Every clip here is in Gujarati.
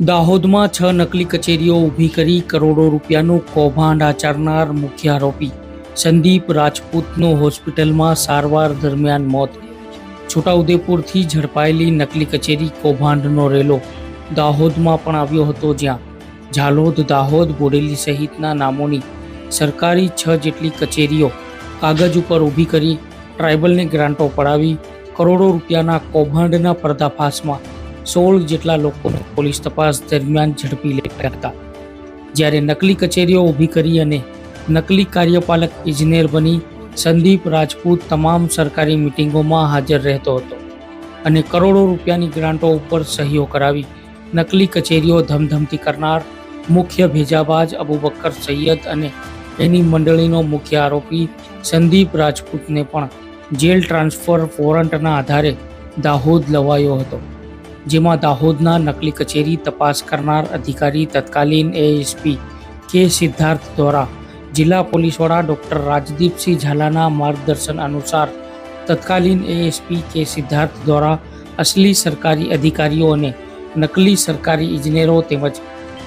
દાહોદમાં 6 નકલી કચેરીઓ ઊભી કરી કરોડો રૂપિયાનું કૌભાંડ આચરનાર મુખ્ય આરોપી સંદીપ રાજપૂતનું હોસ્પિટલમાં સારવાર દરમિયાન મોત. છોટાઉદેપુરથી ઝડપાયેલી નકલી કચેરી કૌભાંડનો રેલો દાહોદમાં પણ આવ્યો હતો, જ્યાં ઝાલોદ, દાહોદ, બોડેલી સહિતના નામોની સરકારી 6 જેટલી કચેરીઓ કાગજ ઉપર ઊભી કરી ટ્રાઇબલને ગ્રાન્ટો પડાવી કરોડો રૂપિયાના કૌભાંડના પર્દાફાશમાં 16 જેટલા લોકોને પોલીસ તપાસ દરમિયાન ઝડપી લેતા હતા. જ્યારે નકલી કચેરીઓ ઊભી કરી અને નકલી કાર્યપાલક ઇજનેર બની સંદીપ રાજપૂત તમામ સરકારી મિટિંગોમાં હાજર રહેતો હતો અને કરોડો રૂપિયાની ગ્રાન્ટો ઉપર સહીઓ કરાવી નકલી કચેરીઓ ધમધમતી કરનાર મુખ્ય ભેજાબાજ અબુબકર સૈયદ અને એની મંડળીનો મુખ્ય આરોપી સંદીપ રાજપૂતને પણ જેલ ટ્રાન્સફર વોરંટના આધારે દાહોદ લવાયો હતો, જેમાં દાહોદના નકલી કચેરી તપાસ કરનાર અધિકારી તત્કાલીન એએસપી કે સિદ્ધાર્થ દ્વારા જિલ્લા પોલીસ વડા ડોક્ટર રાજદીપસિંહ ઝાલાના માર્ગદર્શન અનુસાર તત્કાલીન એએસપી કે સિદ્ધાર્થ દ્વારા અસલી સરકારી અધિકારીઓ અને નકલી સરકારી ઇજનેરો તેમજ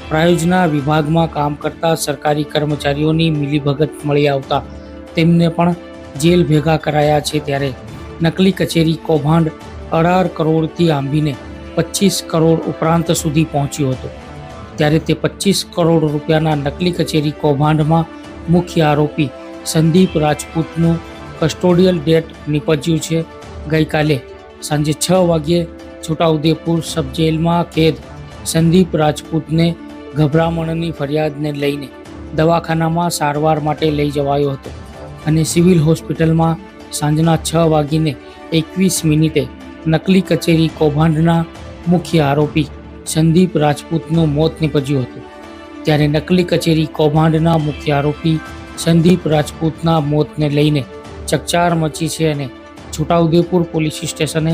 પ્રાયોજના વિભાગમાં કામ કરતા સરકારી કર્મચારીઓની મિલીભગત મળી આવતા તેમને પણ જેલ ભેગા કરાયા છે. ત્યારે નકલી કચેરી કૌભાંડ 18 કરોડથી આંબીને 25 કરોડ ઉપરાંત સુધી પહોંચ્યું હતું. ત્યારે તે 25 કરોડ રૂપિયાના નકલી કચેરી કૌભાંડમાં મુખ્ય આરોપી સંદીપ રાજપૂતનું કસ્ટોડિયલ ડેટ નીપજ્યું છે. ગઈકાલે સાંજે 6 વાગ્યે છોટાઉદેપુર સબ જેલમાં કેદ સંદીપ રાજપૂતને ગભરામણની ફરિયાદને લઈને દવાખાનામાં સારવાર માટે લઈ જવાયો હતો અને સિવિલ હોસ્પિટલમાં સાંજના 6:21 નકલી કચેરી કૌભાંડના મુખ્ય આરોપી સંદીપ રાજપૂતનું મોત નીપજ્યું હતું. ત્યારે નકલી કચેરી કૌભાંડના મુખ્ય આરોપી સંદીપ રાજપૂતના મોતને લઈને ચકચાર મચી છે અને છોટાઉદેપુર પોલીસ સ્ટેશને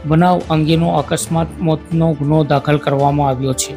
બનાવ અંગેનો અકસ્માત મોતનો ગુનો દાખલ કરવામાં આવ્યો છે.